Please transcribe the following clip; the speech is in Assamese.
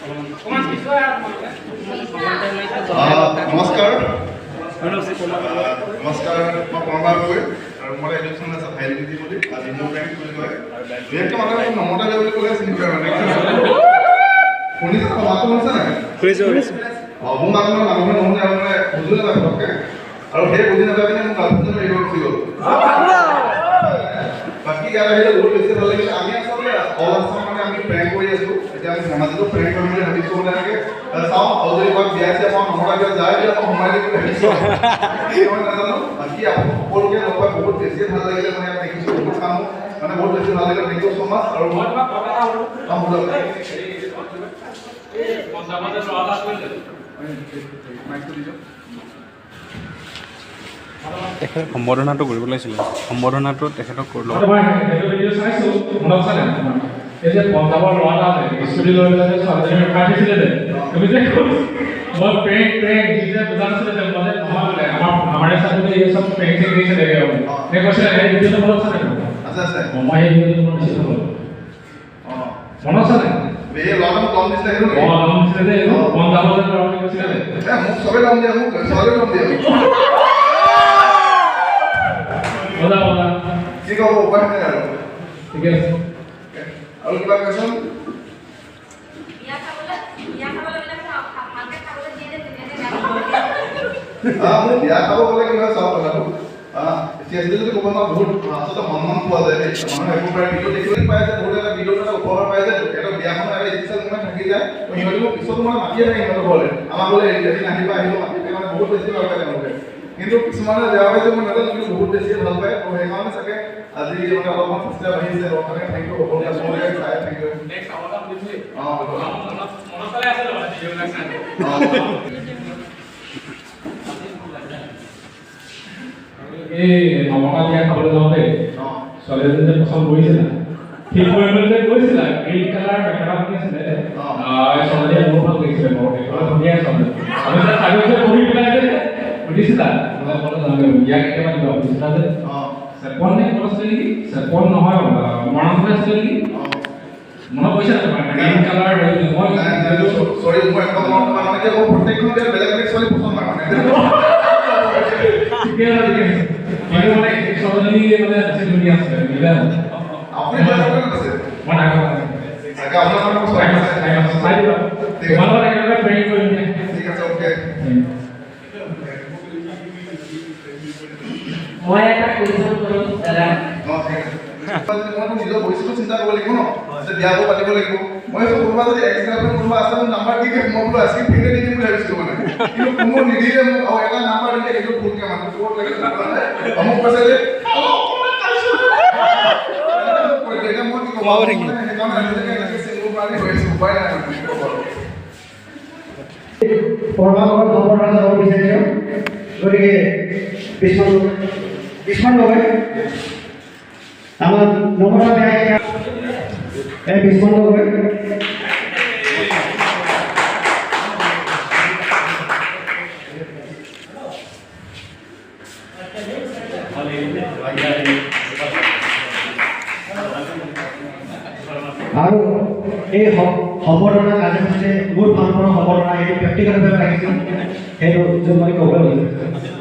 নমস্কাৰ নমস্কাৰ মই কৰ্মাৰ গৈ আৰু মই এডুকেশ্যন আছে ভাইলিটি বুলি আজি মোৰ বেংক বুলি কয় বিশেষকৈ মানুহে নমতা দেৱ বুলি ক'লে চিনি পায় মানে শুনিছে মাতটো শুনিছে নাই শুনিছোঁ মোৰ মানুহে মানুহে নহ'লে আৰু মানে বুজি নাপায় পটককৈ আৰু সেই বুজি নাপাই পিনে মোক গাৰ্লফ্ৰেণ্ডে এৰিব গুচি গ'ল বাকী ইয়াত আহিলে বহুত বেছি ভাল লাগিলে আমি আচলতে অল আছাম মানে আমি প্ৰেংক কৰি আছোঁ এতিয়া আমি ধেমাজিতো প্ৰেংক কৰিম বুলি ভাবিছোঁ মানে এনেকৈ চাওঁ আৰু যদি ক'ৰবাত বিয়া চিয়া পাওঁ নমতাকৈ যায় যদি আকৌ সোমাই দিম বুলি ভাবিছোঁ নাজানো বাকী আপুনি সকলোকে লগ পাই বহুত বেছি ভাল লাগিলে মানে ইয়াত দেখিছোঁ বহুত কাম মানে বহুত বেছি ভাল লাগিলে থেংক ইউ ছ' মাছ আৰু সম্বৰ্ধনাটো কৰিব লাগিছিলে সম্বৰ্ধনাটো তেখেতক কৰি লওঁ এই যে পঞ্জাবৰ ল'ৰা এটা আছে স্কুটি লৈ পেলাই ছোৱালীজনী ৰখাই দিছিলে যে তুমি যে মই প্ৰেংক যি যে বুজাইছিলে যে মই নহয় বোলে আমাৰ চাকৰি এই চব প্ৰেংক চেংক দিছে দেগে নে কৈছিলে এই ভিডিঅ'টো মনত আছে নাই আছে মই এই ভিডিঅ'টো মনত দিছিলোঁ মনত আছে নাই এই ল'ৰাটো কম দিছিলে সেইটো লম দিছিলে যে পঞ্জাবৰ যে ল'ৰা কৈছিলে যে মোক চবেই লম দিয়ে মোক ছোৱালীও লম দিয়ে বজা কি ক'ব উপায় নাই আৰু ঠিক আছে আৰু কিবা কৈছোন বিয়া খাবলৈ মোক বিয়া খাব গ'লে কি হয় চাওক কথাটো এতিয়া যদি ক'ব নহয় বহুত আচলতে সন্মান পোৱা যায় মানুহে একো পাৰে ভিডিঅ' দেখিবলৈ পাই যে বহুত এটা ভিডিঅ'ত এটা উপহাৰ পাই যায় এটা বিয়াখন এটা ইচ্ছা মানে থাকি যায় সিহঁতি মোক পিছতো মানে মাতিয়ে থাকে সিহঁতৰ ঘৰলৈ আমাৰ ঘৰলৈ এদিন আহিব মাতি মানে বহুত বেছি ভাল পায় তেওঁলোকে কিন্তু কিছুমানে বেয়া পাই যে মই নাজানো কিন্তু বহুত বেছি ভাল পায় আৰু সেইকাৰণে চাগে আজি মানে অলপমান চেষ্টা বাঢ়িছে কাৰণে থেংক ইউ সকলোকে আপোনালোকে চাই থেংক ইউ এই নমতা বিয়া খাবলৈ যাওঁতে ছোৱালীজনী যে পচন্দ কৰিছে না ঠিক কৰিবলৈ যে কৈছিলা গ্ৰীণ কালাৰ মেখেলা পিন্ধিছিলে ছোৱালীজনীয়ে বহুত ভাল লাগিছিলে মোৰ দেখিবলৈ ধুনীয়া ছোৱালী আমি যে চাৰিও যে পঢ়ি পেলাই যে সুধিছিলা বিয়া কেতিয়াবা দিবা সুধিছিলা যে চেপন নে ক'ত আছিলে নেকি চেপন নহয় মৰাণতে আছিলে নেকি মনত পৰিছে নাই তোমাৰ গ্ৰীণ কালাৰ মই চৰি মই একদম মানে কি মোৰ প্ৰত্যেকখন বেলেগ বেলেগ ছোৱালী পচন্দ নাই মানে ঠিকে আছে কিন্তু মানে ছোৱালীজনী মানে আছে ধুনীয়া আছে আপুনি বিয়া কৰিব আছে মই নাই চাগে আপোনালোকৰ চাই দিবা তোমালোকৰ একেলগে ট্ৰেইন কৰিম ঠিক আছে অ'কে মই এটা কুৱেশ্যন কৰোঁ দাদা মই নিজৰ ভৱিষ্যতটো চিন্তা কৰিব লাগিব ন যে বিয়াবোৰ পাতিব লাগিব মই কোনোবা যদি এক্স গাৰ্লফ্ৰেণ্ড কোনোবা আছে মোৰ নাম্বাৰ দি দিম মই বোলো আইচক্ৰীম ফ্ৰীতে দি দিম বুলি ভাবিছিলোঁ মানে কিন্তু কোনো নিদিলে মোক আৰু এটা নাম্বাৰ দিলে সেইটো ভুলকৈ মানুহ ক'ত লাগে মোক কৈছে যে এতিয়া মই কি ক'ব সেইকাৰণে হৈ আছোঁ উপায় নাই পৰমাগত সম্বৰ্ধনা যাব বিচাৰিছোঁ গতিকে বিস্মান গগৈ আমাৰ নমতা বিয়া এই বিস্মান গগৈ আৰু এই সম্বৰ্ধনা কাৰ্যসূচীতে মোৰ ফালৰ সম্বৰ্ধনা এইটো ব্যক্তিগতভাৱে ৰাখিছোঁ সেইটো যোন মই ক'বলৈ বিচাৰিছোঁ